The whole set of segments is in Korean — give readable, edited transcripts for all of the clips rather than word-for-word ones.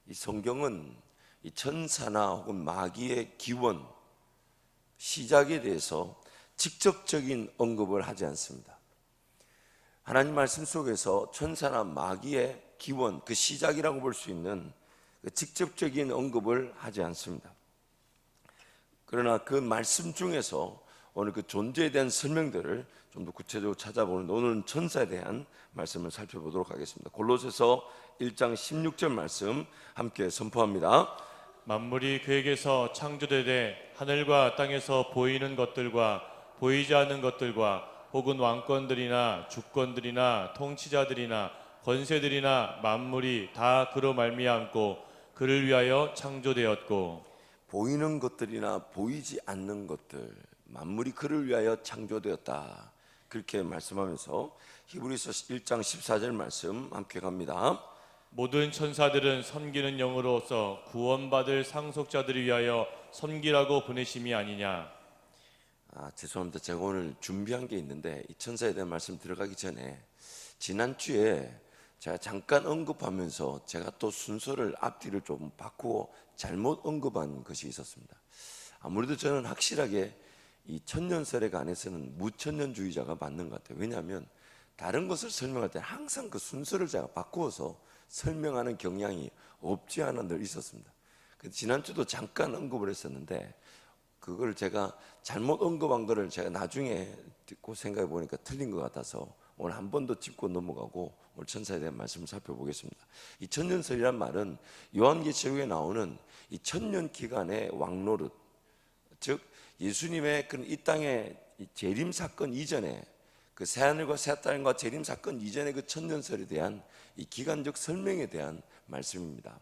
이 성경은 이 천사나 혹은 마귀의 기원, 시작에 대해서 직접적인 언급을 하지 않습니다. 하나님 말씀 속에서 천사나 마귀의 기원, 그 시작이라고 볼 수 있는 그 직접적인 언급을 하지 않습니다. 그러나 그 말씀 중에서 오늘 그 존재에 대한 설명들을 좀 더 구체적으로 찾아보는 오늘은 천사에 대한 말씀을 살펴보도록 하겠습니다. 골로새서 1장 16절 말씀 함께 선포합니다. 만물이 그에게서 창조되되 하늘과 땅에서 보이는 것들과 보이지 않는 것들과 혹은 왕권들이나 주권들이나 통치자들이나 권세들이나 만물이 다 그로 말미암고 그를 위하여 창조되었고, 보이는 것들이나 보이지 않는 것들, 만물이 그를 위하여 창조되었다, 그렇게 말씀하면서 히브리서 1장 14절 말씀 함께 갑니다. 모든 천사들은 섬기는 영으로서 구원받을 상속자들을 위하여 섬기라고 보내심이 아니냐. 죄송합니다. 제가 오늘 준비한 게 있는데 이 천사에 대한 말씀 들어가기 전에 지난주에 제가 잠깐 언급하면서 제가 또 순서를 앞뒤를 좀 바꾸고 잘못 언급한 것이 있었습니다. 아무래도 저는 확실하게 이 천년설에 관해서는 무천년주의자가 맞는 것 같아요. 왜냐하면 다른 것을 설명할 때 항상 그 순서를 제가 바꾸어서 설명하는 경향이 없지 않아 늘 있었습니다. 지난주도 잠깐 언급을 했었는데 그걸 제가 잘못 언급한 거를 제가 나중에 듣고 생각해 보니까 틀린 것 같아서 오늘 한 번 더 짚고 넘어가고 오늘 천사에 대한 말씀을 살펴보겠습니다. 이 천년설이란 말은 요한계시록에 나오는 이 천년 기간의 왕노릇, 즉 예수님의 이 땅의 재림 사건 이전에 그 새하늘과 새 땅과 재림 사건 이전의 그 천년설에 대한 이 기간적 설명에 대한 말씀입니다.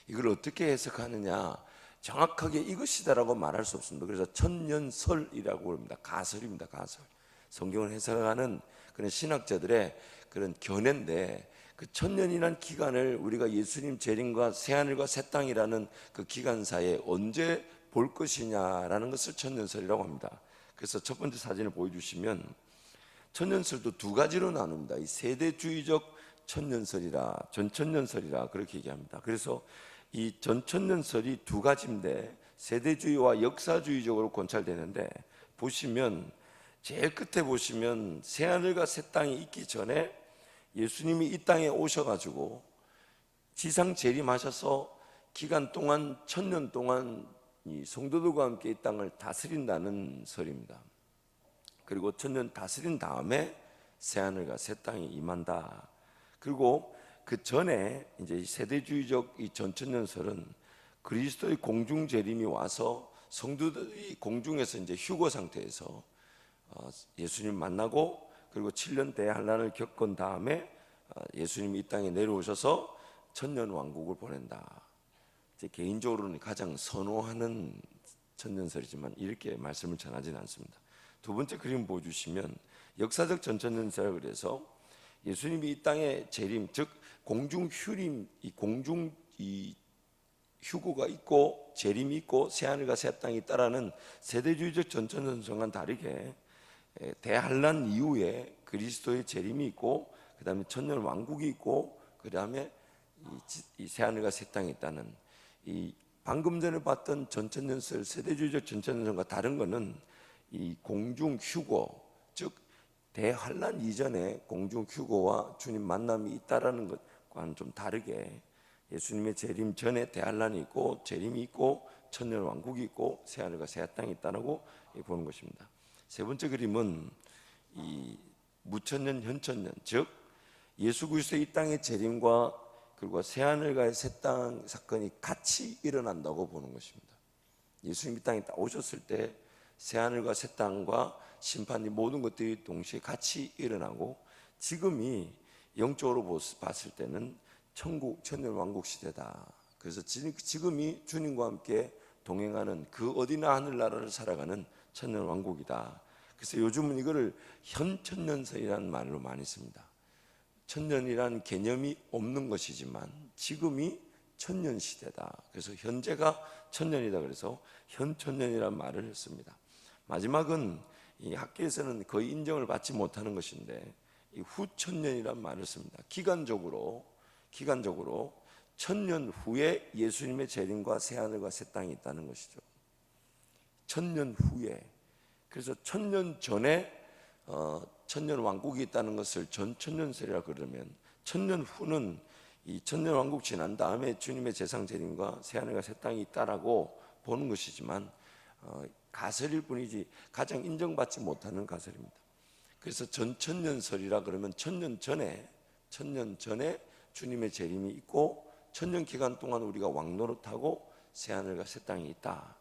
이걸 어떻게 해석하느냐, 정확하게 이것이다라고 말할 수 없습니다. 그래서 천년설이라고 합니다. 가설입니다. 가설. 성경을 해석하는 그런 신학자들의 그런 견해인데, 그 천년이라는 기간을 우리가 예수님 재림과 새하늘과 새 땅이라는 그 기간사에 언제 볼 것이냐라는 것을 천년설이라고 합니다. 그래서 첫 번째 사진을 보여주시면 천년설도 두 가지로 나눕니다. 이 세대주의적 천년설이라 전천년설이라 그렇게 얘기합니다. 그래서 이 전천년설이 두 가지인데 세대주의와 역사주의적으로 관찰되는데, 보시면 제일 끝에 보시면 새하늘과 새 땅이 있기 전에 예수님이 이 땅에 오셔가지고 지상 재림하셔서 기간 동안 천년 동안 이 성도들과 함께 이 땅을 다스린다는 설입니다. 그리고 천년 다스린 다음에 새하늘과 새 땅이 임한다. 그리고 그 전에 이제 세대주의적 이 전천년설은 그리스도의 공중 재림이 와서 성도들이 공중에서 이제 휴거 상태에서 예수님 만나고 그리고 7년 대환란을 겪은 다음에 예수님이 이 땅에 내려오셔서 천년 왕국을 보낸다. 제 개인적으로는 가장 선호하는 천년설이지만 이렇게 말씀을 전하지는 않습니다. 두 번째 그림 보여주시면 역사적 전천년설, 그래서 예수님이 이 땅에 재림, 즉 공중 휴림, 이 공중 이 휴고가 있고 재림이 있고 새하늘과 새 땅이 있다라는 세대주의적 전천년설과는 다르게 대환란 이후에 그리스도의 재림이 있고 그 다음에 천년 왕국이 있고 그 다음에 이 새하늘과 새 땅이 있다는, 이 방금 전에 봤던 전천년설, 세대주의적 전천년설과 다른 것은 이 공중 휴고, 즉 대환란 이전에 공중 휴고와 주님 만남이 있다라는 것과는 좀 다르게 예수님의 재림 전에 대환란이 있고 재림이 있고 천년 왕국이 있고 새하늘과 새 땅이 있다라고 보는 것입니다. 세 번째 그림은 이 무천년 현천년, 즉 예수 그리스도의 이 땅의 재림과 그리고 새하늘과 새 땅 사건이 같이 일어난다고 보는 것입니다. 예수님이 이 땅에 오셨을 때 새하늘과 새 땅과 심판이 모든 것들이 동시에 같이 일어나고, 지금이 영적으로 봤을 때는 천국, 천년 왕국 시대다. 그래서 지금이 주님과 함께 동행하는 그 어디나 하늘나라를 살아가는 천년 왕국이다. 그래서 요즘은 이거를 현천년설이라는 말로 많이 씁니다. 천년이라는 개념이 없는 것이지만 지금이 천년 시대다. 그래서 현재가 천년이다. 그래서 현천년이라는 말을 씁니다. 마지막은 이 학계에서는 거의 인정을 받지 못하는 것인데 이 후천년이라는 말을 씁니다. 기간적으로 천년 후에 예수님의 재림과 새하늘과 새 땅이 있다는 것이죠. 천년 후에. 그래서 천년 전에 천년 왕국이 있다는 것을 전천년설이라 그러면, 천년 후는 이 천년 왕국 지난 다음에 주님의 재상 재림과 새하늘과 새 땅이 있다라고 보는 것이지만 가설일 뿐이지 가장 인정받지 못하는 가설입니다. 그래서 전천년설이라 그러면 천년 전에 주님의 재림이 있고 천년 기간 동안 우리가 왕노릇하고 새하늘과 새 땅이 있다.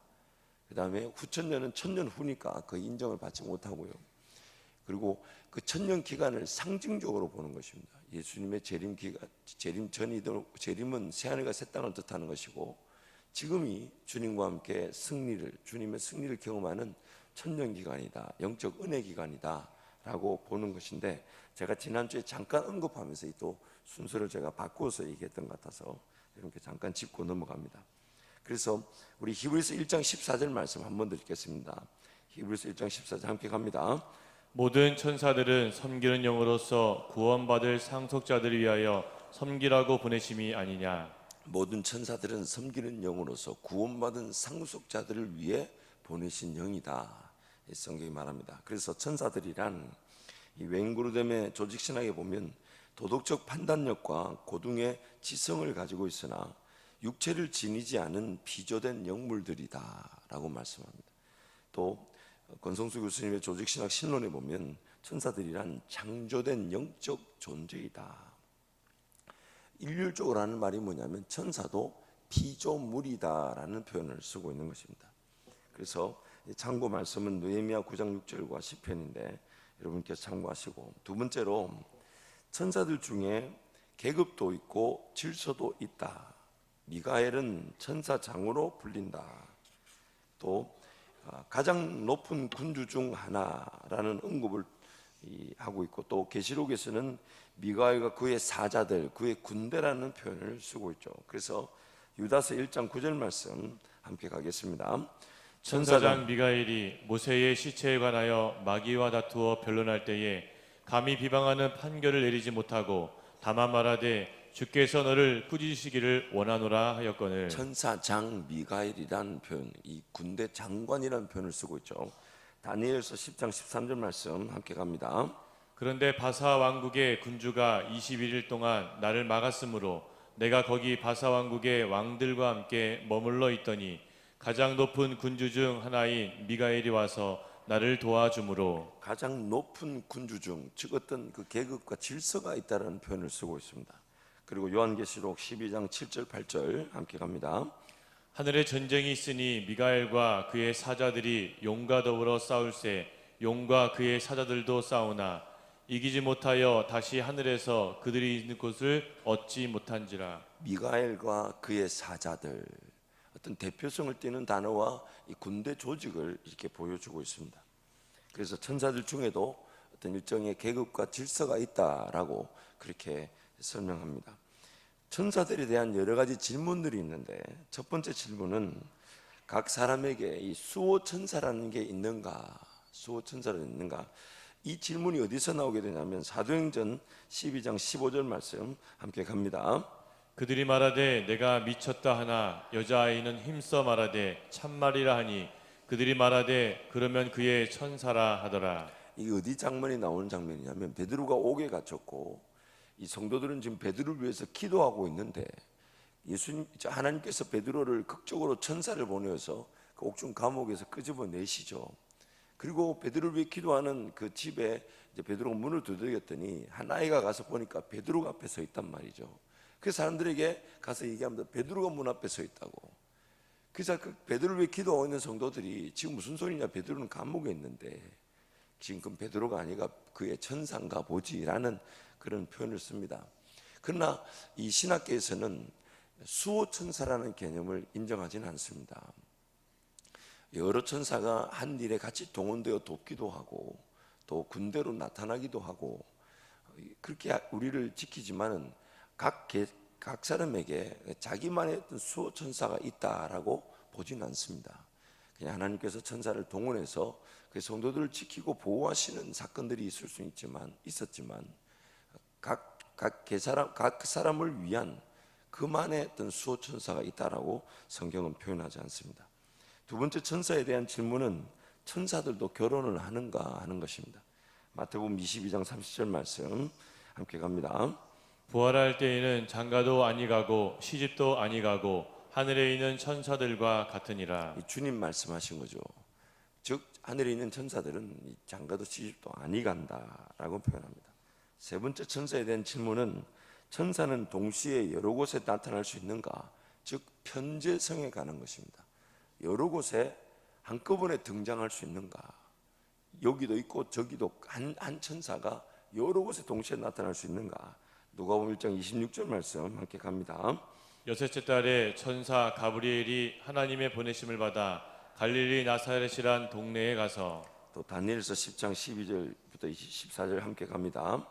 그 다음에 후천년은 천년 후니까 그 인정을 받지 못하고요. 그리고 그 천년 기간을 상징적으로 보는 것입니다. 예수님의 재림 기간, 재림은 새하늘과 새 땅을 뜻하는 것이고, 지금이 주님과 함께 주님의 승리를 경험하는 천년 기간이다, 영적 은혜 기간이다라고 보는 것인데, 제가 지난주에 잠깐 언급하면서 또 순서를 제가 바꾸어서 얘기했던 것 같아서 이렇게 잠깐 짚고 넘어갑니다. 그래서 우리 히브리서 1장 14절 말씀 한번 드리겠습니다. 히브리서 1장 14절 함께 갑니다. 모든 천사들은 섬기는 영으로서 구원받을 상속자들을 위하여 섬기라고 보내심이 아니냐. 모든 천사들은 섬기는 영으로서 구원받은 상속자들을 위해 보내신 영이다, 성경이 말합니다. 그래서 천사들이란 이 웬그루뎀의 조직신학에 보면 도덕적 판단력과 고등의 지성을 가지고 있으나 육체를 지니지 않은 비조된 영물들이다라고 말씀합니다. 또 권성수 교수님의 조직신학 신론에 보면 천사들이란 창조된 영적 존재이다. 일률적으로 하는 말이 뭐냐면 천사도 피조물이다라는 표현을 쓰고 있는 것입니다. 그래서 참고 말씀은 느헤미야 9장 6절과 시편인데 여러분께서 참고하시고, 두 번째로 천사들 중에 계급도 있고 질서도 있다. 미가엘은 천사장으로 불린다. 또 가장 높은 군주 중 하나라는 언급을 하고 있고, 또 계시록에서는 미가엘과 그의 사자들, 그의 군대라는 표현을 쓰고 있죠. 그래서 유다서 1장 9절 말씀 함께 가겠습니다. 천사장 미가엘이 모세의 시체에 관하여 마귀와 다투어 변론할 때에 감히 비방하는 판결을 내리지 못하고 다만 말하되 주께서 너를 꾸짖으시기를 원하노라 하였거늘. 천사장 미가엘이라는 표현, 이 군대 장관이라는 표현을 쓰고 있죠. 다니엘서 10장 13절 말씀 함께 갑니다. 그런데 바사 왕국의 군주가 21일 동안 나를 막았으므로 내가 거기 바사 왕국의 왕들과 함께 머물러 있더니 가장 높은 군주 중 하나인 미가엘이 와서 나를 도와주므로. 가장 높은 군주 중, 즉 어떤 그 계급과 질서가 있다는 표현을 쓰고 있습니다. 그리고 요한계시록 12장 7절 8절 함께 갑니다. 하늘에 전쟁이 있으니 미가엘과 그의 사자들이 용과 더불어 싸울세 용과 그의 사자들도 싸우나 이기지 못하여 다시 하늘에서 그들이 있는 곳을 얻지 못한지라. 미가엘과 그의 사자들, 어떤 대표성을 띠는 단어와 이 군대 조직을 이렇게 보여주고 있습니다. 그래서 천사들 중에도 어떤 일정의 계급과 질서가 있다라고 그렇게 설명합니다. 천사들에 대한 여러 가지 질문들이 있는데, 첫 번째 질문은 각 사람에게 이 수호천사라는 게 있는가, 수호천사라는 게 있는가. 이 질문이 어디서 나오게 되냐면 사도행전 12장 15절 말씀 함께 갑니다. 그들이 말하되 내가 미쳤다 하나 여자아이는 힘써 말하되 참말이라 하니 그들이 말하되 그러면 그의 천사라 하더라. 이게 어디 장면이 나오는 장면이냐면 베드로가 옥에 갇혔고 이 성도들은 지금 베드로를 위해서 기도하고 있는데 하나님께서 베드로를 극적으로 천사를 보내어서 그 옥중 감옥에서 끄집어내시죠. 그리고 베드로를 위해 기도하는 그 집에 이제 베드로가 문을 두드렸더니 한 아이가 가서 보니까 베드로가 앞에 서 있단 말이죠. 그 사람들에게 가서 얘기합니다. 베드로가 문 앞에 서 있다고. 그래서 그 베드로를 위해 기도하고 있는 성도들이 지금 무슨 소리냐, 베드로는 감옥에 있는데 지금 베드로가 아니라 그의 천사인가 보지라는 그런 표현을 씁니다. 그러나 이 신학계에서는 수호천사라는 개념을 인정하지는 않습니다. 여러 천사가 한 일에 같이 동원되어 돕기도 하고 또 군대로 나타나기도 하고 그렇게 우리를 지키지만은 각 사람에게 자기만의 어떤 수호천사가 있다라고 보지는 않습니다. 그냥 하나님께서 천사를 동원해서 그 성도들을 지키고 보호하시는 사건들이 있을 수 있었지만 각 사람을 위한 그만의 어떤 수호 천사가 있다라고 성경은 표현하지 않습니다. 두 번째 천사에 대한 질문은 천사들도 결혼을 하는가 하는 것입니다. 마태복음 22장 30절 말씀 함께 갑니다. 부활할 때에는 장가도 아니가고 시집도 아니가고 하늘에 있는 천사들과 같으니라. 이 주님 말씀하신 거죠. 즉 하늘에 있는 천사들은 이 장가도 시집도 아니 간다라고 표현합니다. 세 번째 천사에 대한 질문은 천사는 동시에 여러 곳에 나타날 수 있는가? 즉 편재성에 관한 것입니다. 여러 곳에 한꺼번에 등장할 수 있는가? 여기도 있고 저기도 한 천사가 여러 곳에 동시에 나타날 수 있는가? 누가복음 1장 26절 말씀 함께 갑니다. 여섯째 달에 천사 가브리엘이 하나님의 보내심을 받아 갈릴리 나사렛이란 동네에 가서 또 다니엘서 10장 12절부터 14절 함께 갑니다.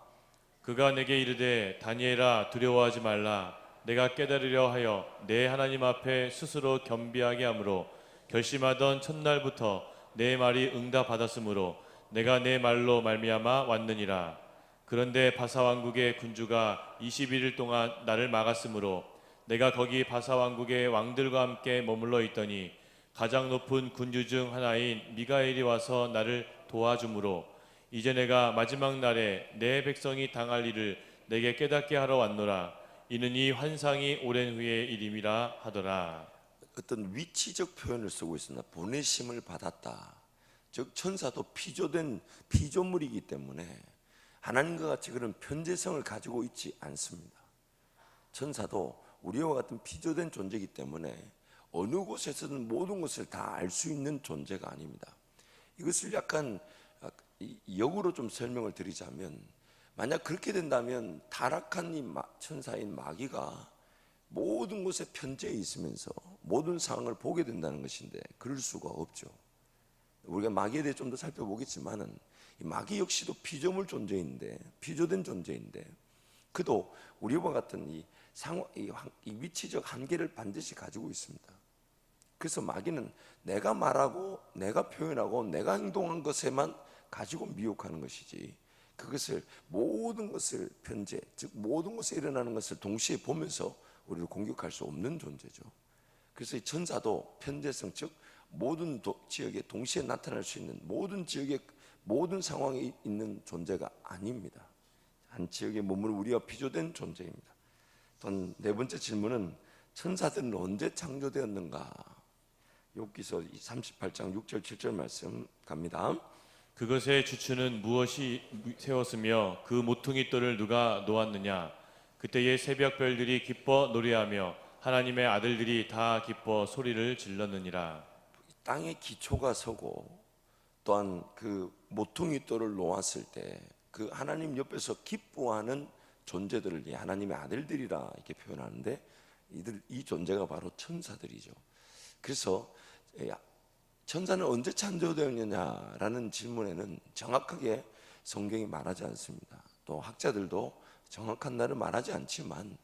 그가 내게 이르되 다니엘아 두려워하지 말라. 내가 깨달으려 하여 내 하나님 앞에 스스로 겸비하게 하므로 결심하던 첫날부터 내 말이 응답받았으므로 내가 내 말로 말미암아 왔느니라. 그런데 바사왕국의 군주가 21일 동안 나를 막았으므로 내가 거기 바사왕국의 왕들과 함께 머물러 있더니 가장 높은 군주 중 하나인 미가엘이 와서 나를 도와주므로 이제 내가 마지막 날에 내 백성이 당할 일을 내게 깨닫게 하러 왔노라. 이는 이 환상이 오랜 후의 일임이라 하더라. 어떤 위치적 표현을 쓰고 있습니다. 보내심을 받았다. 즉 천사도 피조된 피조물이기 때문에 하나님과 같이 그런 편재성을 가지고 있지 않습니다. 천사도 우리와 같은 피조된 존재이기 때문에 어느 곳에서든 모든 것을 다 알 수 있는 존재가 아닙니다. 이것을 약간 역으로 좀 설명을 드리자면, 만약 그렇게 된다면 타락한 이 천사인 마귀가 모든 곳에 편재해 있으면서 모든 상황을 보게 된다는 것인데, 그럴 수가 없죠. 우리가 마귀에 대해 좀 더 살펴보겠지만은 이 마귀 역시도 피조물 존재인데, 피조된 존재인데, 그도 우리와 같은 이 위치적 한계를 반드시 가지고 있습니다. 그래서 마귀는 내가 말하고 내가 표현하고 내가 행동한 것에만 가지고 미혹하는 것이지, 그것을 모든 것을 편재, 즉 모든 것에 일어나는 것을 동시에 보면서 우리를 공격할 수 없는 존재죠. 그래서 이 천사도 편재성, 즉 모든 지역에 동시에 나타날 수 있는, 모든 지역의 모든 상황에 있는 존재가 아닙니다. 한 지역에 머무는 우리와 비교된 존재입니다. 또 네 번째 질문은 천사들은 언제 창조되었는가? 욥기서 38장 6절 7절 말씀 갑니다. 그것의 주추는 무엇이 세웠으며 그 모퉁이 돌을 누가 놓았느냐? 그때의 새벽별들이 기뻐 노래하며 하나님의 아들들이 다 기뻐 소리를 질렀느니라. 땅의 기초가 서고 또한 그 모퉁이 돌을 놓았을 때 그 하나님 옆에서 기뻐하는 존재들을 하나님의 아들들이라 이렇게 표현하는데, 이 존재가 바로 천사들이죠. 그래서 천사는 언제 창조되었느냐라는 질문에는 정확하게 성경이 말하지 않습니다. 또 학자들도 정확한 날을 말하지 않지만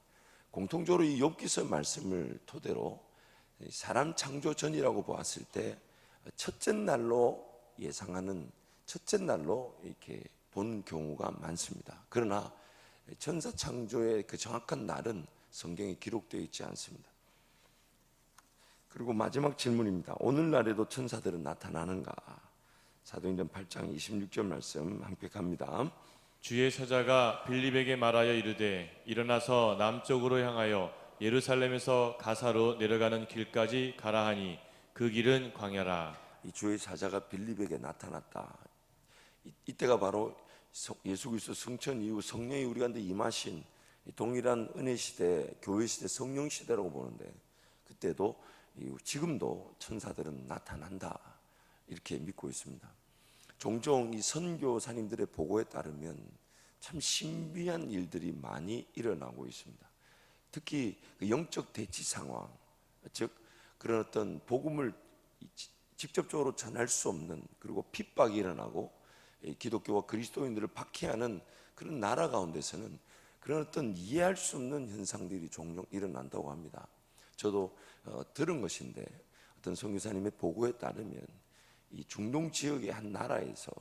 공통적으로 이 욥기서 말씀을 토대로 사람 창조 전이라고 보았을 때 첫째 날로 예상하는, 첫째 날로 이렇게 본 경우가 많습니다. 그러나 천사 창조의 그 정확한 날은 성경에 기록되어 있지 않습니다. 그리고 마지막 질문입니다. 오늘날에도 천사들은 나타나는가? 사도행전 8장 26절 말씀 함께 갑니다. 주의 사자가 빌립에게 말하여 이르되 일어나서 남쪽으로 향하여 예루살렘에서 가사로 내려가는 길까지 가라 하니 그 길은 광야라. 이 주의 사자가 빌립에게 나타났다. 이때가 바로 예수 그리스도 승천 이후 성령이 우리 가운데 임하신 동일한 은혜 시대, 교회 시대, 성령 시대라고 보는데, 그때도 지금도 천사들은 나타난다 이렇게 믿고 있습니다. 종종 이 선교사님들의 보고에 따르면 참 신비한 일들이 많이 일어나고 있습니다. 특히 그 영적 대치 상황, 즉 그런 어떤 복음을 직접적으로 전할 수 없는, 그리고 핍박이 일어나고 기독교와 그리스도인들을 박해하는 그런 나라 가운데서는 그런 어떤 이해할 수 없는 현상들이 종종 일어난다고 합니다. 저도 들은 것인데, 어떤 선교사님의 보고에 따르면 이 중동 지역의 한 나라에서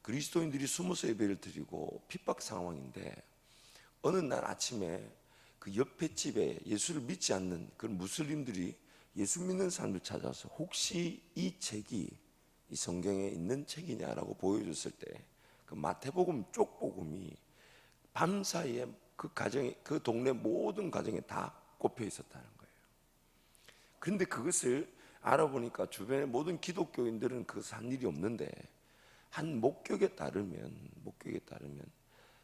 그리스도인들이 숨어서 예배를 드리고 핍박 상황인데, 어느 날 아침에 그 옆에 집에 예수를 믿지 않는 그런 무슬림들이 예수 믿는 사람들 찾아서 혹시 이 책이 이 성경에 있는 책이냐라고 보여줬을 때 그 마태복음 쪽복음이 밤사이에 그 가정에, 그 동네 모든 가정에 다 꼽혀 있었다는 거예요. 그런데 그것을 알아보니까 주변의 모든 기독교인들은 그것을 한 일이 없는데 한 목격에 따르면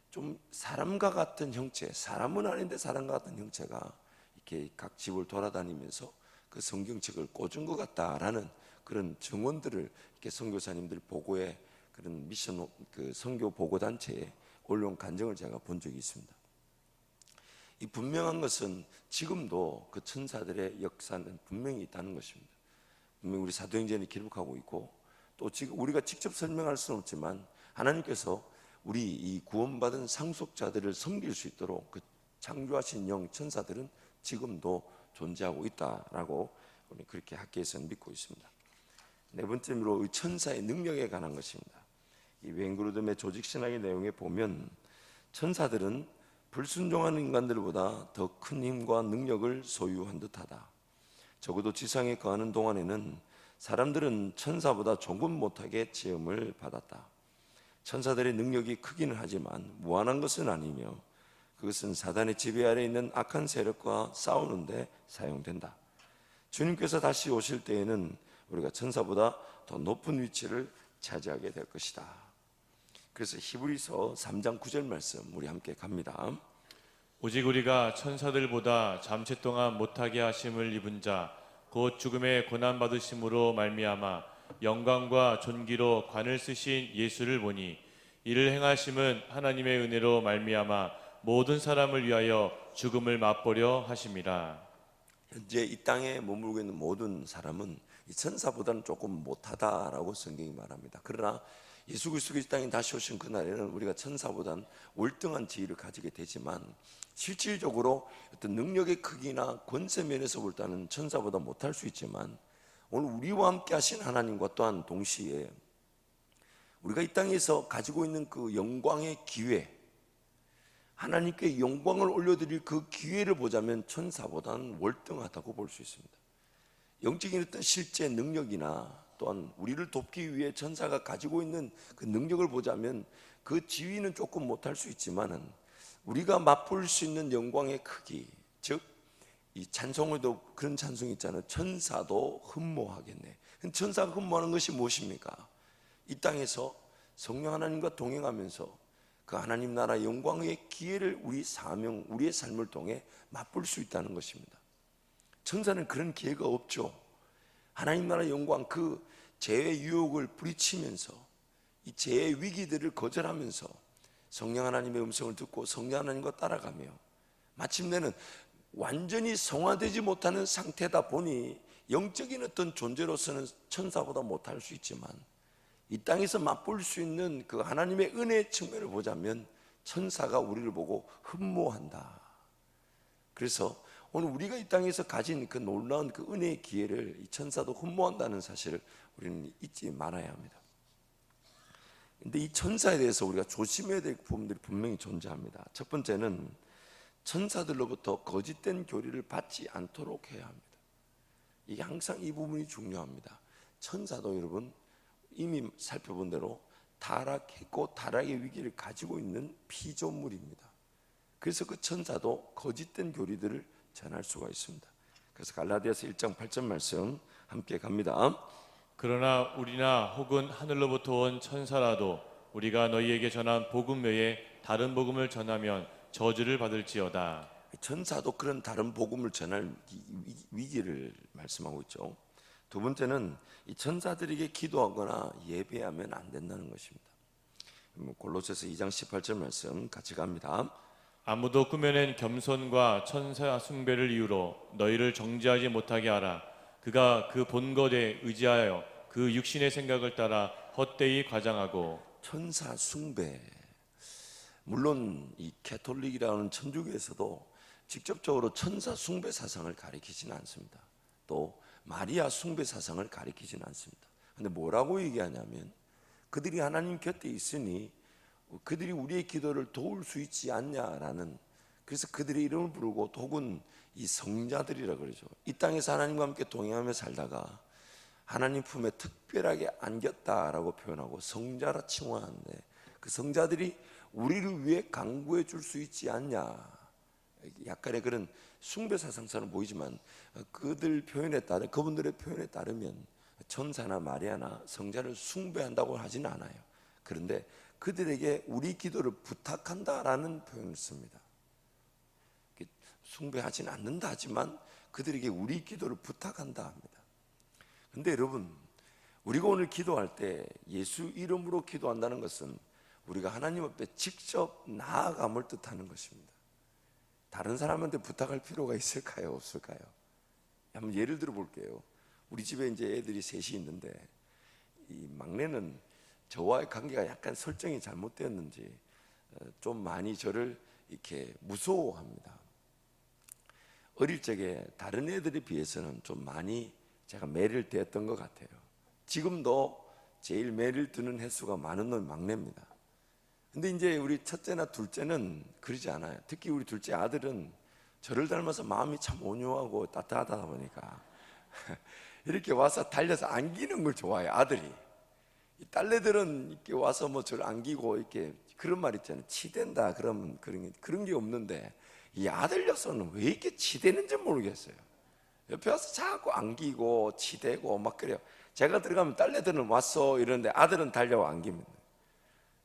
좀 사람과 같은 형체, 사람은 아닌데 사람과 같은 형체가 이렇게 각 집을 돌아다니면서 그 성경책을 꽂은 것 같다라는 그런 증언들을 이렇게 선교사님들 보고에 그런 미션 그 선교 보고 단체에 올려온 간증을 제가 본 적이 있습니다. 이 분명한 것은 지금도 그 천사들의 역사는 분명히 있다는 것입니다. 분명히 우리 사도행전이 기록하고 있고 또 지금 우리가 직접 설명할 수는 없지만 하나님께서 우리 이 구원받은 상속자들을 섬길 수 있도록 그 창조하신 영 천사들은 지금도 존재하고 있다라고 우리 그렇게 학계에서는 믿고 있습니다. 네 번째로 천사의 능력에 관한 것입니다. 이 웬그루덤의 조직신학의 내용에 보면 천사들은 불순종하는 인간들보다 더 큰 힘과 능력을 소유한 듯하다. 적어도 지상에 거하는 동안에는 사람들은 천사보다 조금 못하게 체험을 받았다. 천사들의 능력이 크기는 하지만 무한한 것은 아니며 그것은 사단의 지배 아래 있는 악한 세력과 싸우는데 사용된다. 주님께서 다시 오실 때에는 우리가 천사보다 더 높은 위치를 차지하게 될 것이다. 그래서 히브리서 3장 9절 말씀 우리 함께 갑니다. 오직 우리가 천사들보다 잠시 동안 못하게 하심을 입은 자 곧 죽음의 고난 받으심으로 말미암아 영광과 존귀로 관을 쓰신 예수를 보니 이를 행하심은 하나님의 은혜로 말미암아 모든 사람을 위하여 죽음을 맛보려 하심이라. 현재 이 땅에 머물고 있는 모든 사람은 이 천사보다는 조금 못하다라고 성경이 말합니다. 그러나 예수 그리스도가 이 땅에 다시 오신 그날에는 우리가 천사보다는 월등한 지위를 가지게 되지만 실질적으로 어떤 능력의 크기나 권세 면에서 볼 때는 천사보다 못할 수 있지만 오늘 우리와 함께 하신 하나님과 또한 동시에 우리가 이 땅에서 가지고 있는 그 영광의 기회, 하나님께 영광을 올려드릴 그 기회를 보자면 천사보다는 월등하다고 볼 수 있습니다. 영적인 어떤 실제 능력이나 또한 우리를 돕기 위해 천사가 가지고 있는 그 능력을 보자면 그 지위는 조금 못할 수 있지만은 우리가 맛볼 수 있는 영광의 크기, 즉 이 찬송에도 그런 찬송이 있잖아요. 천사도 흠모하겠네. 천사가 흠모하는 것이 무엇입니까? 이 땅에서 성령 하나님과 동행하면서 그 하나님 나라 영광의 기회를 우리 사명, 우리의 삶을 통해 맛볼 수 있다는 것입니다. 천사는 그런 기회가 없죠. 하나님 나라 영광, 그 죄의 유혹을 부딪히면서 이 죄의 위기들을 거절하면서 성령 하나님의 음성을 듣고 성령 하나님과 따라가며 마침내는 완전히 성화되지 못하는 상태다 보니 영적인 어떤 존재로서는 천사보다 못할 수 있지만 이 땅에서 맛볼 수 있는 그 하나님의 은혜의 측면을 보자면 천사가 우리를 보고 흠모한다. 그래서 오늘 우리가 이 땅에서 가진 그 놀라운 그 은혜의 기회를 이 천사도 흠모한다는 사실을 우리는 잊지 말아야 합니다. 근데 이 천사에 대해서 우리가 조심해야 될 부분들이 분명히 존재합니다. 첫 번째는 천사들로부터 거짓된 교리를 받지 않도록 해야 합니다. 이게 항상 이 부분이 중요합니다. 천사도 여러분 이미 살펴본 대로 타락했고 타락의 위기를 가지고 있는 피조물입니다. 그래서 그 천사도 거짓된 교리들을 전할 수가 있습니다. 그래서 갈라디아서 1장 8절 말씀 함께 갑니다. 그러나 우리나 혹은 하늘로부터 온 천사라도 우리가 너희에게 전한 복음 외에 다른 복음을 전하면 저주를 받을지어다. 천사도 그런 다른 복음을 전할 위기를 말씀하고 있죠. 두 번째는 이 천사들에게 기도하거나 예배하면 안 된다는 것입니다. 골로새서 2장 18절 말씀 같이 갑니다. 아무도 꾸며낸 겸손과 천사 숭배를 이유로 너희를 정죄하지 못하게 하라. 그가 그 본것에 의지하여 그 육신의 생각을 따라 헛되이 과장하고. 천사 숭배, 물론 이 캐톨릭이라는 천주교에서도 직접적으로 천사 숭배 사상을 가리키지는 않습니다. 또 마리아 숭배 사상을 가리키지는 않습니다. 근데 뭐라고 얘기하냐면 그들이 하나님 곁에 있으니 그들이 우리의 기도를 도울 수 있지 않냐라는 그래서 그들의 이름을 부르고 혹은 이 성자들이라 그러죠. 이 땅에서 하나님과 함께 동행하며 살다가 하나님 품에 특별하게 안겼다라고 표현하고 성자라 칭호하는데, 그 성자들이 우리를 위해 강구해 줄 수 있지 않냐, 약간의 그런 숭배 사상처럼 보이지만 그들 표현에 따르 그분들의 표현에 따르면 천사나 마리아나 성자를 숭배한다고 하지는 않아요. 그런데 그들에게 우리 기도를 부탁한다라는 표현을 씁니다. 숭배하지는 않는다 하지만 그들에게 우리 기도를 부탁한다 합니다. 근데 여러분, 우리가 오늘 기도할 때 예수 이름으로 기도한다는 것은 우리가 하나님 앞에 직접 나아감을 뜻하는 것입니다. 다른 사람한테 부탁할 필요가 있을까요? 없을까요? 한번 예를 들어 볼게요. 우리 집에 이제 애들이 셋이 있는데 이 막내는 저와의 관계가 약간 설정이 잘못되었는지 좀 많이 저를 이렇게 무서워합니다. 어릴 적에 다른 애들에 비해서는 좀 많이 제가 매를 대었던 것 같아요. 지금도 제일 매를 드는 횟수가 많은 놈이 막내입니다. 근데 이제 우리 첫째나 둘째는 그러지 않아요. 특히 우리 둘째 아들은 저를 닮아서 마음이 참 온유하고 따뜻하다 보니까 이렇게 와서 달려서 안기는 걸 좋아해요, 아들이. 이 딸내들은 이렇게 와서 뭐 저를 안기고 이렇게 그런 말 있잖아요. 치댄다 그러면 그런 게 없는데 이 아들 녀석은 왜 이렇게 치대는지 모르겠어요. 옆에 와서 자꾸 안기고 치대고 막 그래요. 제가 들어가면 딸내들은 왔어 이러는데 아들은 달려와 안깁니다.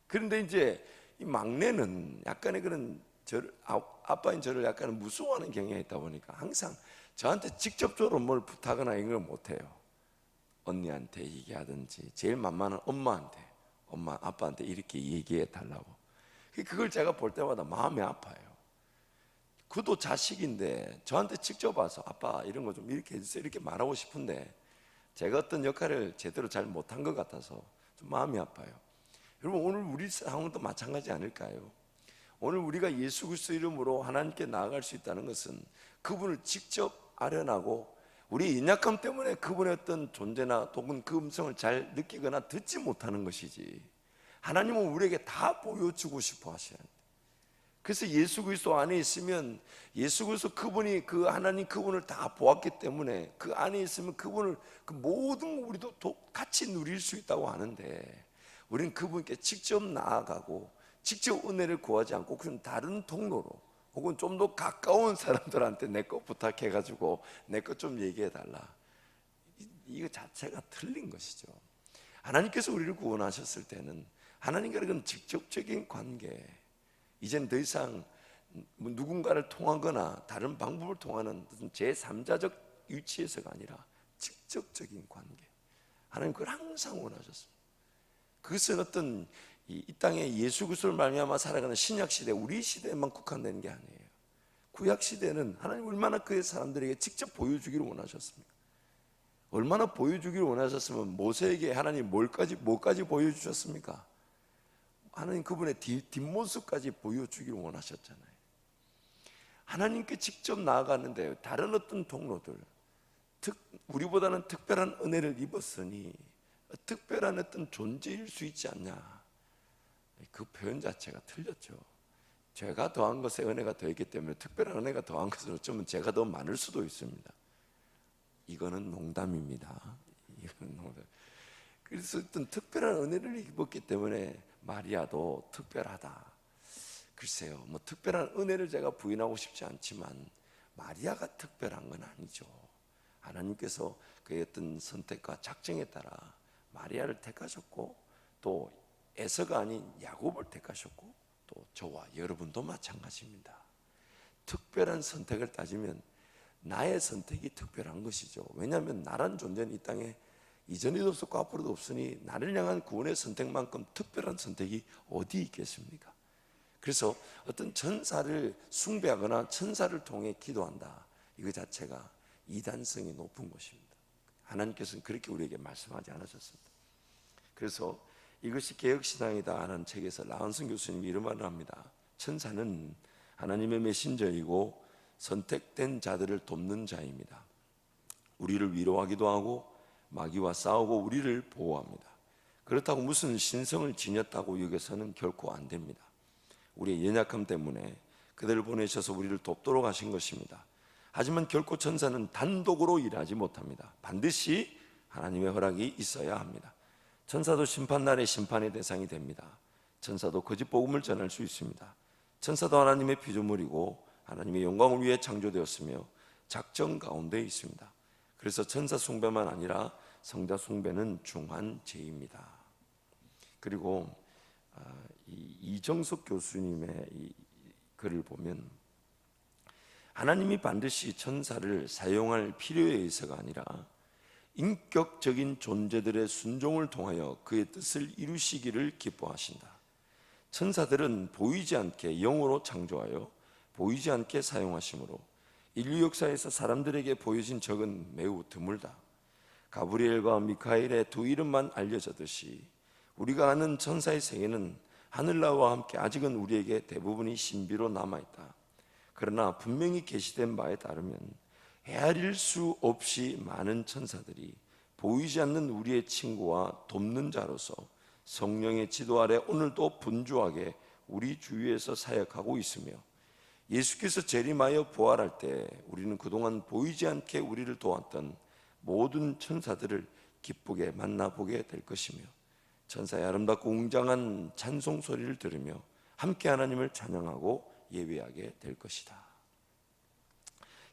그런데 이제 이 막내는 약간의 그런 아빠인 저를 약간 무서워하는 경향이 있다 보니까 항상 저한테 직접적으로 뭘 부탁하거나 이런 걸 못해요. 언니한테 얘기하든지 제일 만만한 엄마한테, 엄마 아빠한테 이렇게 얘기해 달라고. 그걸 제가 볼 때마다 마음이 아파요. 그도 자식인데 저한테 직접 와서 아빠 이런 거 좀 이렇게 해주세요 이렇게 말하고 싶은데 제가 어떤 역할을 제대로 잘 못한 것 같아서 좀 마음이 아파요. 여러분, 오늘 우리 상황도 마찬가지 아닐까요? 오늘 우리가 예수 그리스도 이름으로 하나님께 나아갈 수 있다는 것은 그분을 직접 아련하고 우리의 연약함 때문에 그분의 어떤 존재나 혹은 그 음성을 잘 느끼거나 듣지 못하는 것이지, 하나님은 우리에게 다 보여주고 싶어 하셔야 합니다. 그래서 예수 그리스도 안에 있으면 예수 그리스도 그분이 그 하나님 그분을 다 보았기 때문에 그 안에 있으면 그분을 그 모든 우리도 같이 누릴 수 있다고 하는데, 우리는 그분께 직접 나아가고 직접 은혜를 구하지 않고 그런 다른 통로로 혹은 좀 더 가까운 사람들한테 내 거 부탁해가지고 내 거 좀 얘기해달라, 이거 자체가 틀린 것이죠. 하나님께서 우리를 구원하셨을 때는 하나님과는 직접적인 관계, 이제는 더 이상 누군가를 통하거나 다른 방법을 통하는 제3자적 위치에서가 아니라 직접적인 관계, 하나님 그걸 항상 원하셨습니다. 그것은 어떤 이 땅에 예수 그리스도를 말미암아 살아가는 신약 시대, 우리 시대에만 국한되는 게 아니에요. 구약 시대는 하나님 얼마나 그의 사람들에게 직접 보여주기를 원하셨습니까? 얼마나 보여주기를 원하셨으면 모세에게 하나님 뭐까지 보여주셨습니까? 하나님 그분의 뒷모습까지 보여주기를 원하셨잖아요. 하나님께 직접 나아가는데 다른 어떤 통로들, 우리보다는 특별한 은혜를 입었으니 특별한 어떤 존재일 수 있지 않냐, 그 표현 자체가 틀렸죠. 죄가 더한 것에 은혜가 더했기 때문에 특별한 은혜가 더한 것은 어쩌면 죄가 더 많을 수도 있습니다. 이거는 농담입니다. 이거는 농담. 그래서 어떤 특별한 은혜를 입었기 때문에 마리아도 특별하다. 글쎄요, 뭐 특별한 은혜를 제가 부인하고 싶지 않지만 마리아가 특별한 건 아니죠. 하나님께서 그의 어떤 선택과 작정에 따라 마리아를 택하셨고, 또 에서가 아닌 야곱을 택하셨고, 또 저와 여러분도 마찬가지입니다. 특별한 선택을 따지면 나의 선택이 특별한 것이죠. 왜냐하면 나란 존재는 이 땅에 이전에도 없었고 앞으로도 없으니 나를 향한 구원의 선택만큼 특별한 선택이 어디 있겠습니까? 그래서 어떤 천사를 숭배하거나 천사를 통해 기도한다, 이거 자체가 이단성이 높은 것입니다. 하나님께서는 그렇게 우리에게 말씀하지 않으셨습니다. 그래서 이것이 개혁신앙이다 하는 책에서 라운슨 교수님이 이런 말을 합니다. 천사는 하나님의 메신저이고 선택된 자들을 돕는 자입니다. 우리를 위로하기도 하고 마귀와 싸우고 우리를 보호합니다. 그렇다고 무슨 신성을 지녔다고 여겨서는 결코 안 됩니다. 우리의 연약함 때문에 그들을 보내셔서 우리를 돕도록 하신 것입니다. 하지만 결코 천사는 단독으로 일하지 못합니다. 반드시 하나님의 허락이 있어야 합니다. 천사도 심판날에 심판의 대상이 됩니다. 천사도 거짓 복음을 전할 수 있습니다. 천사도 하나님의 피조물이고 하나님의 영광을 위해 창조되었으며 작정 가운데 있습니다. 그래서 천사 숭배만 아니라 성자 숭배는 중한 죄입니다. 그리고 이정석 교수님의 이 글을 보면 하나님이 반드시 천사를 사용할 필요에 의해서가 아니라 인격적인 존재들의 순종을 통하여 그의 뜻을 이루시기를 기뻐하신다. 천사들은 보이지 않게 영으로 창조하여 보이지 않게 사용하시므로 인류 역사에서 사람들에게 보여진 적은 매우 드물다. 가브리엘과 미카엘의 두 이름만 알려졌듯이 우리가 아는 천사의 세계는 하늘나라와 함께 아직은 우리에게 대부분이 신비로 남아있다. 그러나 분명히 계시된 바에 따르면 헤아릴 수 없이 많은 천사들이 보이지 않는 우리의 친구와 돕는 자로서 성령의 지도 아래 오늘도 분주하게 우리 주위에서 사역하고 있으며, 예수께서 재림하여 부활할 때 우리는 그동안 보이지 않게 우리를 도왔던 모든 천사들을 기쁘게 만나보게 될 것이며, 천사의 아름답고 웅장한 찬송 소리를 들으며 함께 하나님을 찬양하고 예배하게 될 것이다.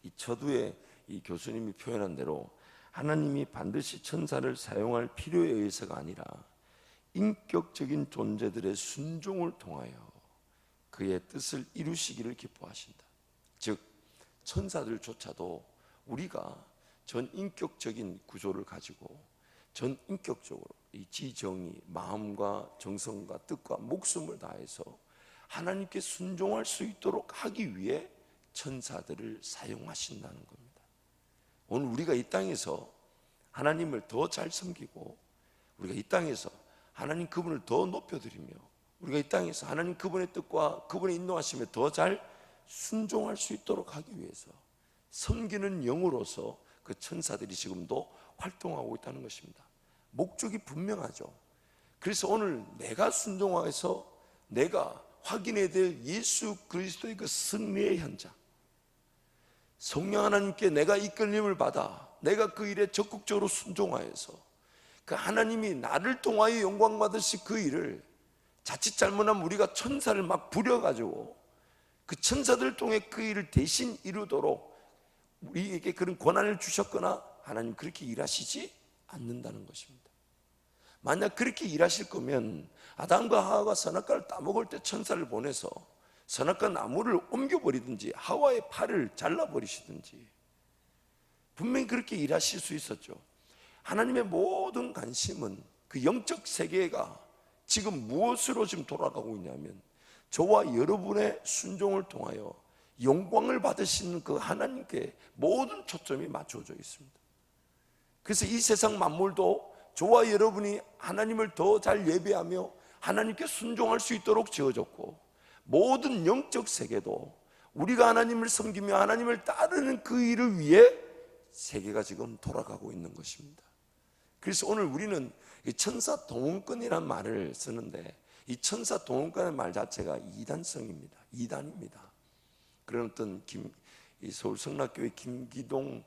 이 저두에 이 교수님이 표현한 대로 하나님이 반드시 천사를 사용할 필요에 의해서가 아니라 인격적인 존재들의 순종을 통하여 그의 뜻을 이루시기를 기뻐하신다. 즉 천사들조차도 우리가 전인격적인 구조를 가지고 전인격적으로 이 지정의, 마음과 정성과 뜻과 목숨을 다해서 하나님께 순종할 수 있도록 하기 위해 천사들을 사용하신다는 겁니다. 오늘 우리가 이 땅에서 하나님을 더 잘 섬기고, 우리가 이 땅에서 하나님 그분을 더 높여드리며, 우리가 이 땅에서 하나님 그분의 뜻과 그분의 인도하심에 더 잘 순종할 수 있도록 하기 위해서 섬기는 영으로서 그 천사들이 지금도 활동하고 있다는 것입니다. 목적이 분명하죠. 그래서 오늘 내가 순종해서 내가 확인해야 될 예수 그리스도의 그 승리의 현장, 성령 하나님께 내가 이끌림을 받아 내가 그 일에 적극적으로 순종하여서 그 하나님이 나를 통하여 영광 받으실 그 일을, 자칫 잘못하면 우리가 천사를 막 부려가지고 그 천사들을 통해 그 일을 대신 이루도록 우리에게 그런 권한을 주셨거나 하나님 그렇게 일하시지 않는다는 것입니다. 만약 그렇게 일하실 거면 아담과 하와가 선악과를 따먹을 때 천사를 보내서 선악과 나무를 옮겨버리든지 하와의 팔을 잘라버리시든지 분명히 그렇게 일하실 수 있었죠. 하나님의 모든 관심은 그 영적 세계가 지금 무엇으로 지금 돌아가고 있냐면 저와 여러분의 순종을 통하여 영광을 받으시는 그 하나님께 모든 초점이 맞춰져 있습니다. 그래서 이 세상 만물도 저와 여러분이 하나님을 더 잘 예배하며 하나님께 순종할 수 있도록 지어졌고, 모든 영적 세계도 우리가 하나님을 섬기며 하나님을 따르는 그 일을 위해 세계가 지금 돌아가고 있는 것입니다. 그래서 오늘 우리는 천사 동원권이라는 말을 쓰는데, 이 천사 동원권의 말 자체가 이단성입니다. 이단입니다. 그런 어떤 서울 성락교회 김기동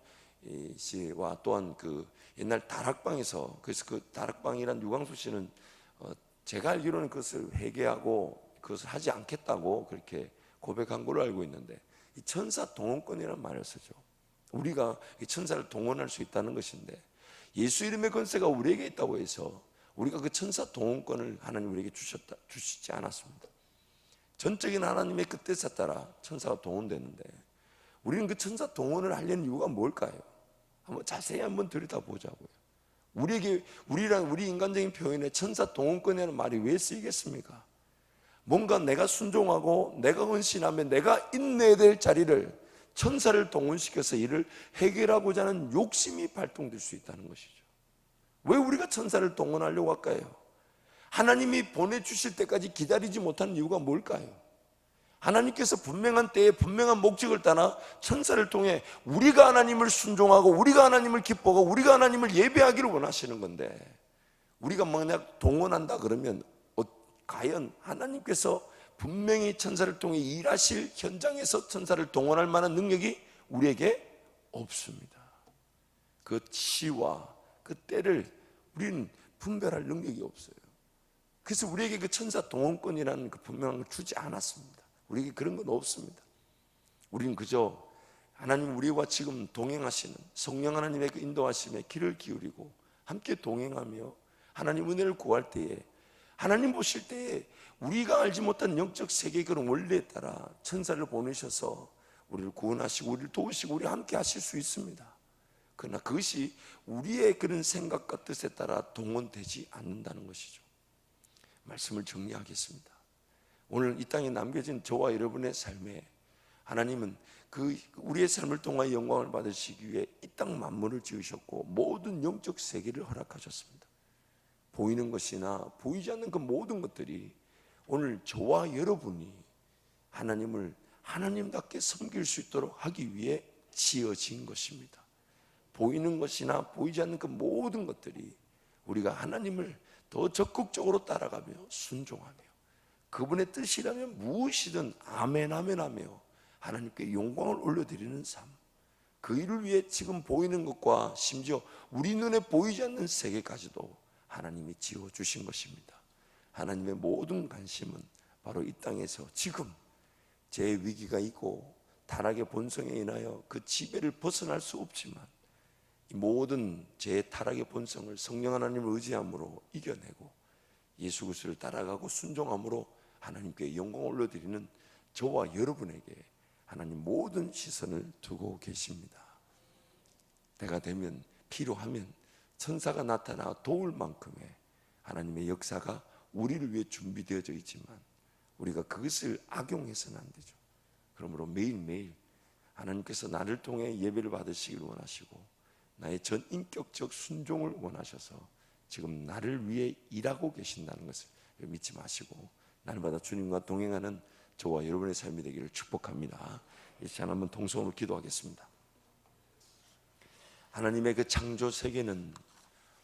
씨와 또한 그 옛날 다락방에서, 그래서 그 다락방이란 유광수 씨는 제가 알기로는 그것을 회개하고 그것을 하지 않겠다고 그렇게 고백한 걸로 알고 있는데, 이 천사 동원권이라는 말을 쓰죠. 우리가 이 천사를 동원할 수 있다는 것인데, 예수 이름의 권세가 우리에게 있다고 해서 우리가 그 천사 동원권을 하나님 우리에게 주시지 않았습니다. 전적인 하나님의 그 뜻에 따라 천사가 동원되는데, 우리는 그 천사 동원을 하려는 이유가 뭘까요? 한번 자세히 한번 들여다보자고요. 우리 인간적인 표현에 천사 동원권이라는 말이 왜 쓰이겠습니까? 뭔가 내가 순종하고 내가 헌신하면 내가 인내해야 될 자리를 천사를 동원시켜서 이를 해결하고자 하는 욕심이 발동될 수 있다는 것이죠. 왜 우리가 천사를 동원하려고 할까요? 하나님이 보내주실 때까지 기다리지 못하는 이유가 뭘까요? 하나님께서 분명한 때에 분명한 목적을 따라 천사를 통해 우리가 하나님을 순종하고 우리가 하나님을 기뻐하고 우리가 하나님을 예배하기를 원하시는 건데, 우리가 만약 동원한다 그러면 과연 하나님께서 분명히 천사를 통해 일하실 현장에서 천사를 동원할 만한 능력이 우리에게 없습니다. 그 시와 그 때를 우리는 분별할 능력이 없어요. 그래서 우리에게 그 천사 동원권이라는 그 분명한 걸 주지 않았습니다. 우리에게 그런 건 없습니다. 우리는 그저 하나님 우리와 지금 동행하시는 성령 하나님의 그 인도하심에 귀를 기울이고 함께 동행하며 하나님 은혜를 구할 때에, 하나님 보실 때에 우리가 알지 못한 영적 세계의 그런 원리에 따라 천사를 보내셔서 우리를 구원하시고 우리를 도우시고 우리와 함께 하실 수 있습니다. 그러나 그것이 우리의 그런 생각과 뜻에 따라 동원되지 않는다는 것이죠. 말씀을 정리하겠습니다. 오늘 이 땅에 남겨진 저와 여러분의 삶에 하나님은 그 우리의 삶을 통하여 영광을 받으시기 위해 이 땅 만물을 지으셨고 모든 영적 세계를 허락하셨습니다. 보이는 것이나 보이지 않는 그 모든 것들이 오늘 저와 여러분이 하나님을 하나님답게 섬길 수 있도록 하기 위해 지어진 것입니다. 보이는 것이나 보이지 않는 그 모든 것들이 우리가 하나님을 더 적극적으로 따라가며 순종하며 그분의 뜻이라면 무엇이든 아멘 아멘 하며 하나님께 영광을 올려드리는 삶, 그 일을 위해 지금 보이는 것과 심지어 우리 눈에 보이지 않는 세계까지도 하나님이 지어주신 것입니다. 하나님의 모든 관심은 바로 이 땅에서 지금 제 위기가 있고 타락의 본성에 인하여 그 지배를 벗어날 수 없지만 이 모든 제 타락의 본성을 성령 하나님을 의지함으로 이겨내고 예수 그리스도를 따라가고 순종함으로 하나님께 영광을 올려드리는 저와 여러분에게 하나님 모든 시선을 두고 계십니다. 때가 되면 필요하면 천사가 나타나 도울 만큼의 하나님의 역사가 우리를 위해 준비되어져 있지만 우리가 그것을 악용해서는 안 되죠. 그러므로 매일매일 하나님께서 나를 통해 예배를 받으시길 원하시고 나의 전 인격적 순종을 원하셔서 지금 나를 위해 일하고 계신다는 것을 믿지 마시고 날마다 주님과 동행하는 저와 여러분의 삶이 되기를 축복합니다. 이 시간 한번 통성으로 기도하겠습니다. 하나님의 그 창조 세계는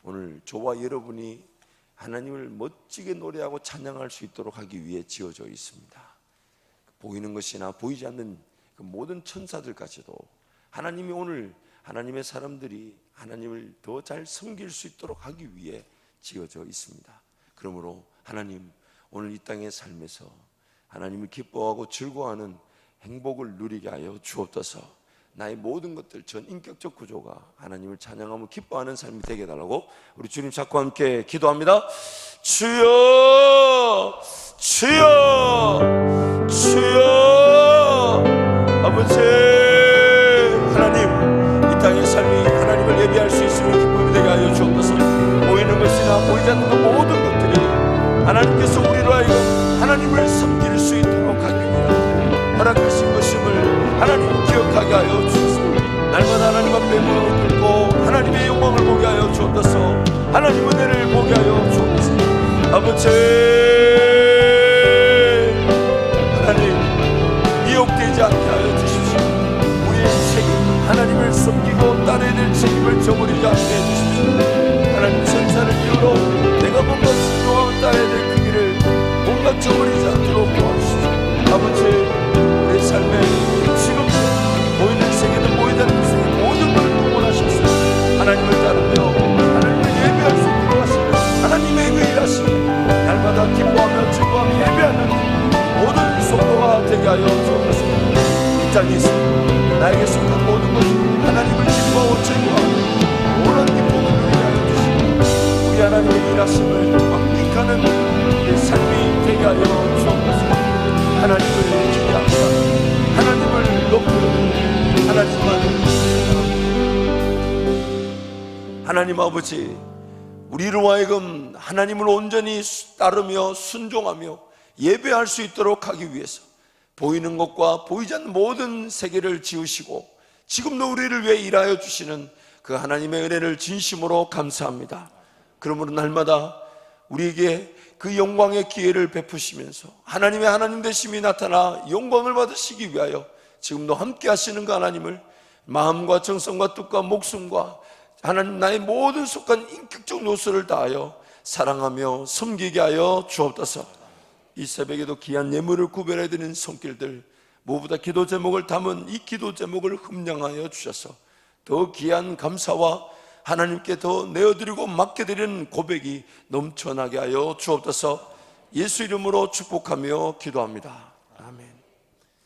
오늘 저와 여러분이 하나님을 멋지게 노래하고 찬양할 수 있도록 하기 위해 지어져 있습니다. 보이는 것이나 보이지 않는 그 모든 천사들까지도 하나님이 오늘 하나님의 사람들이 하나님을 더 잘 섬길 수 있도록 하기 위해 지어져 있습니다. 그러므로 하나님 오늘 이 땅의 삶에서 하나님을 기뻐하고 즐거워하는 행복을 누리게 하여 주옵소서. 나의 모든 것들 전 인격적 구조가 하나님을 찬양하며 기뻐하는 삶이 되게 해달라고 우리 주님 잡고 함께 기도합니다. 주여 주여 주여 아버지 하나님 이 땅의 삶이 하나님을 예배할 수 있으면 기쁨이 되게 하여 주옵소서. 보이는 것이나 보이지 않는 그 모든 것들이 하나님께서 우리로 하여금 하나님을 섬길 수 있도록 하기 위해 허락하신 것임을 하나님 기억하게 하여 주옵소서. 날마다 하나님 앞에 무릎을 꿇고 하나님의 영광을 보게 하여 주옵소서. 하나님 은혜를 보게 하여 주옵소서. 아버지 하나님 미혹되지 않게 하여 주십시오. 우리의 책임 하나님을 섬기고 따라야 될 책임을 저버리지 않게 해주십시오. 하나님 천사를 이유로 내가 뭔가 순종하고 따라야 될 그 길을 뭔가 저버리지 않도록 도와주십시오. 아버지 우리 삶에 지금 보이는 세계는 보이지 않는 세계 모든 것을 동원하셔서 하나님을 따르며 하나님을 예배할 수 있도록 하시며 하나님의 그 일하시며 날마다 기뻐하며 즐거워하며 예배하는 모든 성도가 되게 하여 주옵소서. 이 땅에 있어 나에게 속한 모든 것이 하나님을 기뻐하고 즐거워하며 모든 기쁨을 누리게 하여 주시고 우리 하나님의 일하심을 만끽하는 우리 삶이 되게 하여 주옵소서. 하나님을 기대합니다. 하나님을 높여 하나님만을 하나님 아버지 우리로 하여금 하나님을 온전히 따르며 순종하며 예배할 수 있도록 하기 위해서 보이는 것과 보이지 않는 모든 세계를 지으시고 지금도 우리를 위해 일하여 주시는 그 하나님의 은혜를 진심으로 감사합니다. 그러므로 날마다 우리에게 그 영광의 기회를 베푸시면서 하나님의 하나님 되심이 나타나 영광을 받으시기 위하여 지금도 함께 하시는 그 하나님을 마음과 정성과 뜻과 목숨과 하나님 나의 모든 속한 인격적 요소를 다하여 사랑하며 섬기게 하여 주옵소서. 이 새벽에도 귀한 예물을 구별해 드리는 손길들, 무엇보다 기도 제목을 담은 이 기도 제목을 흠량하여 주셔서 더 귀한 감사와 하나님께 더 내어드리고 맡겨드리는 고백이 넘쳐나게 하여 주옵소서. 예수 이름으로 축복하며 기도합니다.